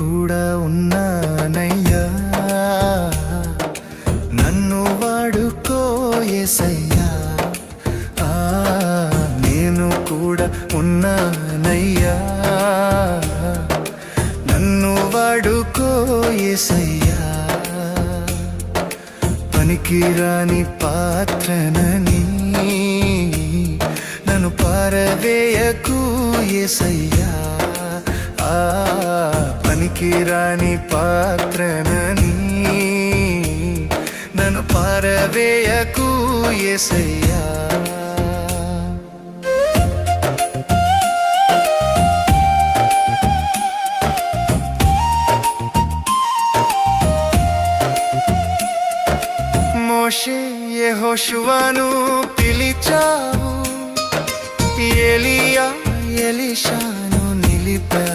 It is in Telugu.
కూడా ఉన్నానయ్యా, నన్ను వాడుకో యేసయ్యా. నేను కూడా ఉన్నానయ్యా, నన్ను వాడుకో యేసయ్యా. పనికిరాని పాత్రనని నన్ను పారవేయకు యేసయ్యా. పనికిరాని పాత్రనని నన్ను పారవేయకు యేసయ్యా. మోషే యెహోషువను పిలిచావు, ఎలియా ఎలీషాను నిలిపావు.